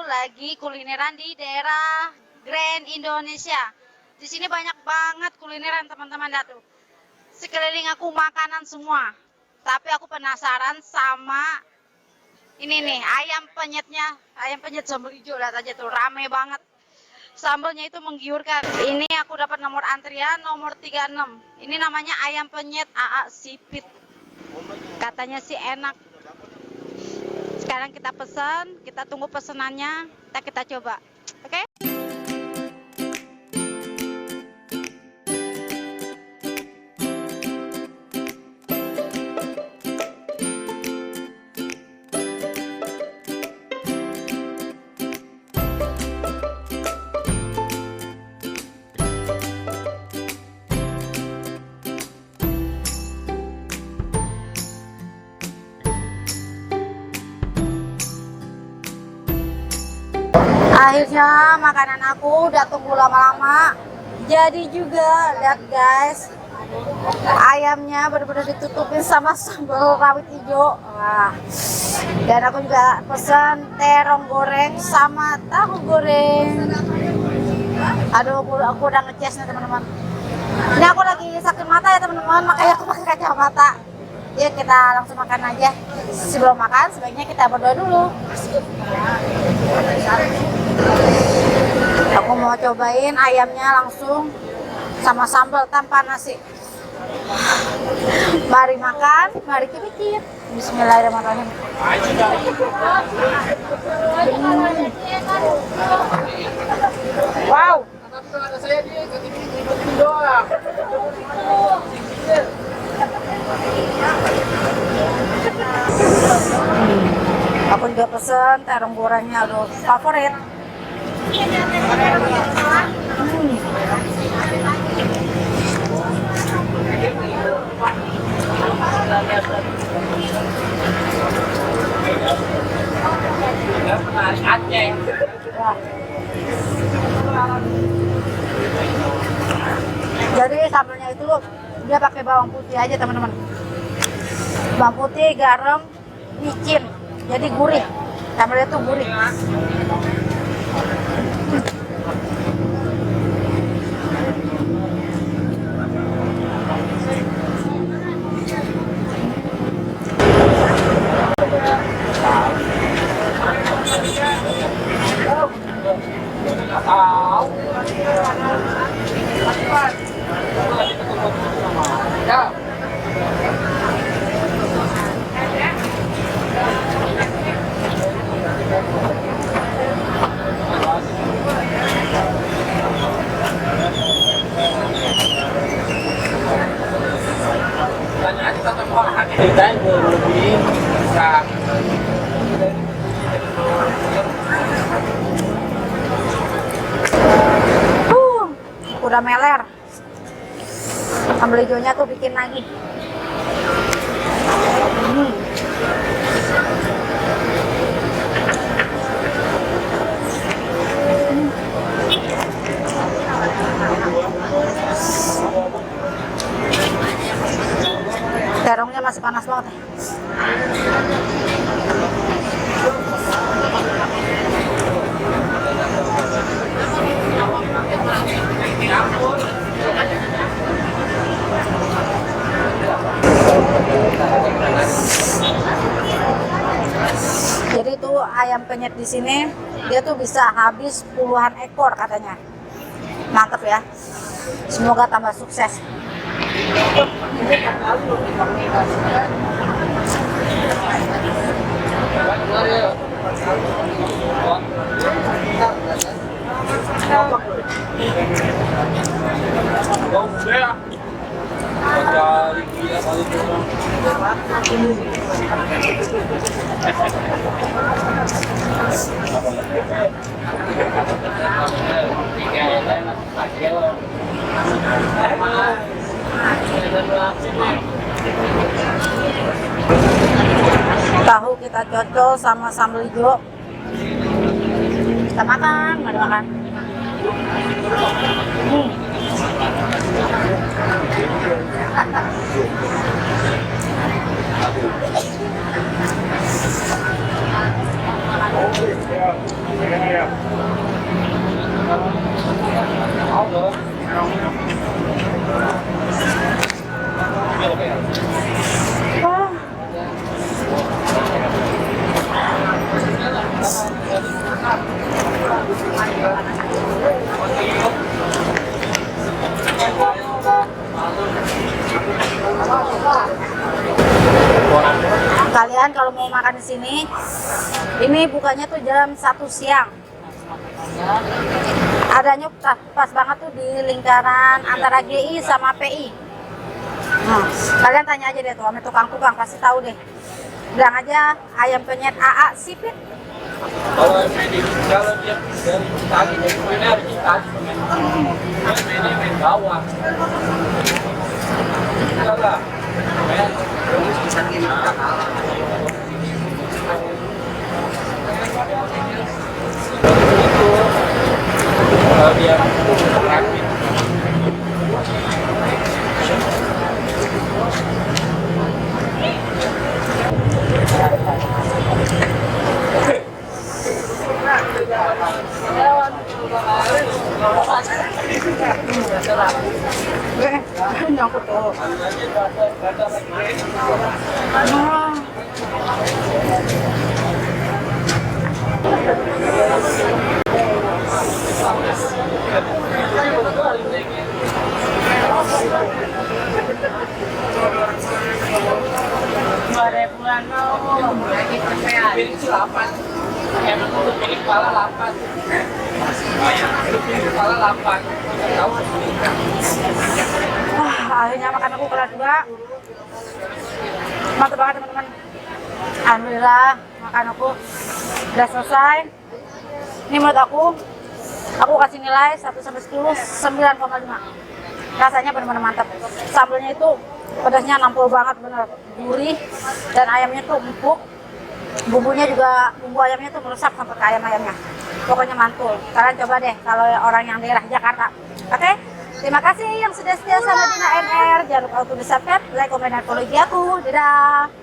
lagi kulineran di daerah Grand Indonesia. Di sini banyak banget kulineran teman-teman dah tuh. Sekeliling aku makanan semua. Tapi aku penasaran sama ini nih, ayam penyetnya. Ayam penyet sambal hijau, lihat aja tuh, rame banget. Sambalnya itu menggiurkan. Ini aku dapat nomor antrian nomor 36. Ini namanya ayam penyet AA Sipit. Katanya sih enak. Sekarang kita pesan, kita tunggu pesenannya, kita coba. Oke? Akhirnya makanan aku udah tunggu lama-lama jadi juga. Lihat guys, ayamnya benar-benar ditutupin sama sambal rawit hijau. Wah. Dan aku juga pesan terong goreng sama tahu goreng. Aduh, aku udah ngeces nih teman-teman. Ini aku lagi sakit mata ya teman-teman, makanya aku pakai kacamata. Yuk kita langsung makan aja. Sebelum makan sebaiknya kita berdoa dulu. Aku mau cobain ayamnya langsung sama sambal tanpa nasi. Mari makan, mari cicip. Bismillahirrahmanirrahim. Wow. Aku juga pesen terong gorengnya, aduh favorit. Jadi sambalnya itu dia pakai bawang putih aja teman-teman. Bawang putih, garam, micin, jadi gurih. Sambalnya tuh gurih. Udah meler. Sambal hijaunya tuh bikin lagi. Terongnya masih panas banget ya. Jadi tuh ayam penyet di sini dia tuh bisa habis puluhan ekor katanya. Mantep ya. Semoga tambah sukses. Tahu kita cocol sama sambal hijau. Kita makan, mari makan. Kalian kalau mau makan di sini, ini bukanya tuh jam 1 siang. Adanya pas banget tuh di lingkaran antara GI sama PI. Nah, kalian tanya aja deh tuh sama tukang-tukang, pasti tahu deh. Bilang aja ayam penyet AA sipit. Kalau dia dari tadi dari kuliner tadi ini main bawah. Enggak. Bisa gini kalau dia rapid. Nyangkut tuh. Piring itu 8. Emang untuk piring kepala 8. Piring kepala 8. Tahu? Akhirnya makan aku kelas 2. Mantap banget teman-teman. Alhamdulillah makan aku udah selesai. Ini menurut aku kasih nilai 1 sampai 10 9,5. Rasanya benar-benar mantap. Sambelnya itu pedasnya nampol banget, bener gurih, dan ayamnya tuh empuk. Bumbunya juga, bumbu ayamnya tuh meresap sampai ke ayamnya. Pokoknya mantul. Kalian coba deh kalau orang yang daerah Jakarta. Oke? Terima kasih yang sudah setia sama Dina NR. Jangan lupa untuk di subscribe, like, komen, dan follow IG aku. Dadah!